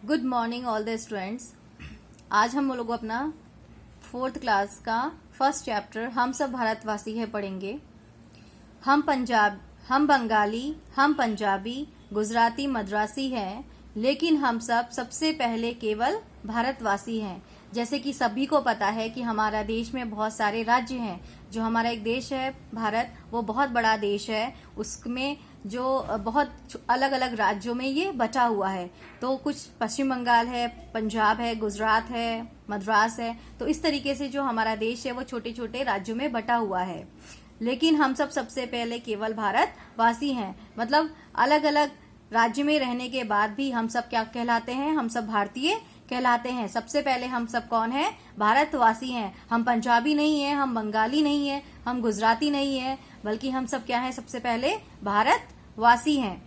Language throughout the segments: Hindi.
Good morning all the students. आज हम लोग अपना 4th क्लास का फर्स्ट चैप्टर हम सब भारतवासी है पढ़ेंगे। हम बंगाली, हम पंजाबी, गुजराती, मद्रासी हैं, लेकिन हम सब सबसे पहले केवल भारतवासी हैं। जैसे कि सभी को पता है कि हमारा देश में बहुत सारे राज्य हैं। जो हमारा एक देश है भारत, वो बहुत बड़ा देश है। उसमें जो बहुत अलग अलग राज्यों में ये बटा हुआ है। तो कुछ पश्चिम बंगाल है, पंजाब है, गुजरात है, मद्रास है। तो इस तरीके से जो हमारा देश है वो छोटे छोटे राज्यों में बटा हुआ है। लेकिन हम सब सबसे पहले केवल भारतवासी हैं। मतलब अलग अलग राज्य में रहने के बाद भी हम सब क्या कहलाते हैं? हम सब भारतीय कहलाते हैं। सबसे पहले हम सब कौन है? भारतवासी हैं। हम पंजाबी नहीं है, हम बंगाली नहीं है, हम गुजराती नहीं है, बल्कि हम सब क्या है? सबसे पहले भारतवासी हैं।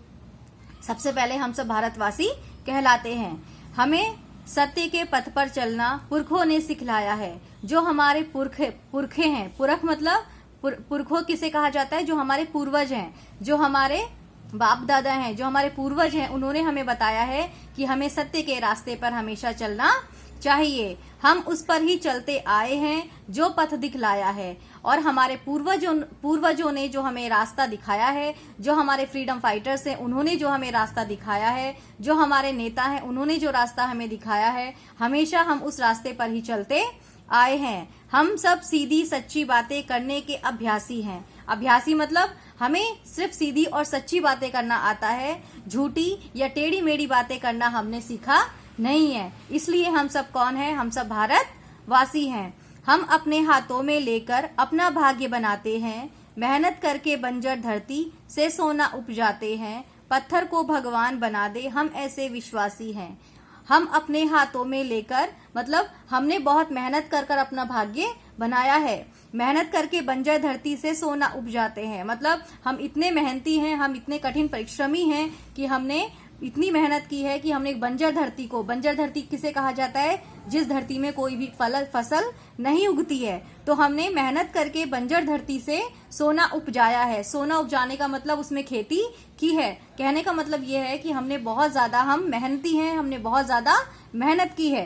सबसे पहले हम सब भारतवासी कहलाते हैं। हमें सत्य के पथ पर चलना पुरखों ने सिखलाया है। जो हमारे पुरखे हैं, पुरख मतलब पुरखों किसे कहा जाता है? जो हमारे पूर्वज हैं, जो हमारे बाप दादा हैं, जो हमारे पूर्वज हैं, उन्होंने हमें बताया है कि हमें सत्य के रास्ते पर हमेशा चलना चाहिए। हम उस पर ही चलते आए हैं जो पथ दिखलाया है। और हमारे पूर्वजों ने जो हमें रास्ता दिखाया है, जो हमारे फ्रीडम फाइटर्स हैं, उन्होंने जो हमें रास्ता दिखाया है, जो हमारे नेता हैं, उन्होंने जो रास्ता हमें दिखाया है, हमेशा हम उस रास्ते पर ही चलते आए हैं। हम सब सीधी सच्ची बातें करने के अभ्यासी हैं। अभ्यासी मतलब हमें सिर्फ सीधी और सच्ची बातें करना आता है, झूठी या टेढ़ी मेढ़ी बातें करना हमने सीखा नहीं है। इसलिए हम सब कौन है? हम सब भारतवासी हैं। हम अपने हाथों में लेकर अपना भाग्य बनाते हैं। मेहनत करके बंजर धरती से सोना उपजाते हैं। पत्थर को भगवान बना दे, हम ऐसे विश्वासी हैं। हम अपने हाथों में लेकर मतलब हमने बहुत मेहनत कर अपना भाग्य बनाया है। मेहनत करके बंजर धरती से सोना उपजाते हैं मतलब हम इतने मेहनती हैं, हम इतने कठिन परिश्रमी हैं कि हमने इतनी मेहनत की है कि हमने एक बंजर धरती किसे कहा जाता है? जिस धरती में कोई भी फसल नहीं उगती है। तो हमने मेहनत करके बंजर धरती से सोना उपजाया है। सोना उपजाने का मतलब उसमें खेती की है। कहने का मतलब ये है कि हम मेहनती हैं, हमने बहुत ज्यादा मेहनत की है।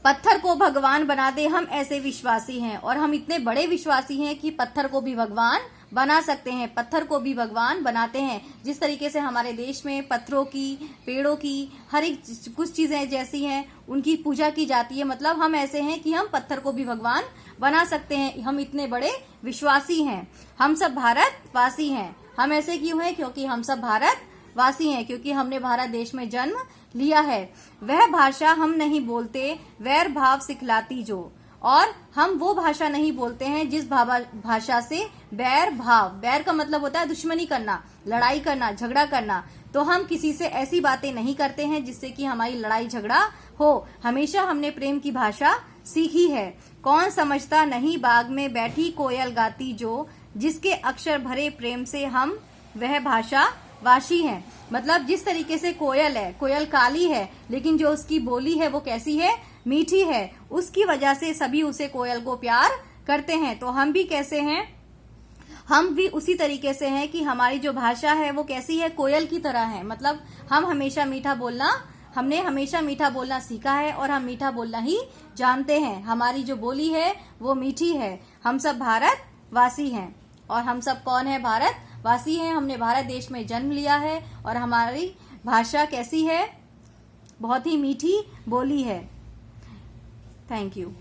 पत्थर को भगवान बना दे, हम ऐसे विश्वासी हैं। और हम इतने बड़े विश्वासी हैं कि पत्थर को भी भगवान बना सकते हैं, पत्थर को भी भगवान बनाते हैं। जिस तरीके से हमारे देश में पत्थरों की, पेड़ों की, हर एक कुछ चीजें जैसी हैं उनकी पूजा की जाती है। मतलब हम ऐसे हैं कि हम पत्थर को भी भगवान बना सकते हैं। हम इतने बड़े विश्वासी हैं। हम सब भारतवासी हैं। हम ऐसे क्यों हैं? क्योंकि हम सब भारतवासी हैं, क्योंकि हमने भारत देश में जन्म लिया है। वह भाषा हम नहीं बोलते, वैर भाव सिखलाती जो। और हम वो भाषा नहीं बोलते हैं जिस भाषा से बैर का मतलब होता है दुश्मनी करना, लड़ाई करना, झगड़ा करना। तो हम किसी से ऐसी बातें नहीं करते हैं जिससे कि हमारी लड़ाई झगड़ा हो। हमेशा हमने प्रेम की भाषा सीखी है। कौन समझता नहीं बाग में बैठी कोयल गाती जो, जिसके अक्षर भरे प्रेम से हम वह भाषा वाशी हैं। मतलब जिस तरीके से कोयल है, कोयल काली है, लेकिन जो उसकी बोली है वो कैसी है? मीठी है। उसकी वजह से सभी उसे कोयल को प्यार करते हैं। तो हम भी कैसे हैं? हम भी उसी तरीके से हैं कि हमारी जो भाषा है वो कैसी है? कोयल की तरह है। मतलब हमने हमेशा मीठा बोलना सीखा है और हम मीठा बोलना ही जानते हैं। हमारी जो बोली है वो मीठी है। हम सब भारतवासी हैं। और हम सब कौन है? भारतवासी हैं। हमने भारत देश में जन्म लिया है और हमारी भाषा कैसी है? बहुत ही मीठी बोली है। Thank you.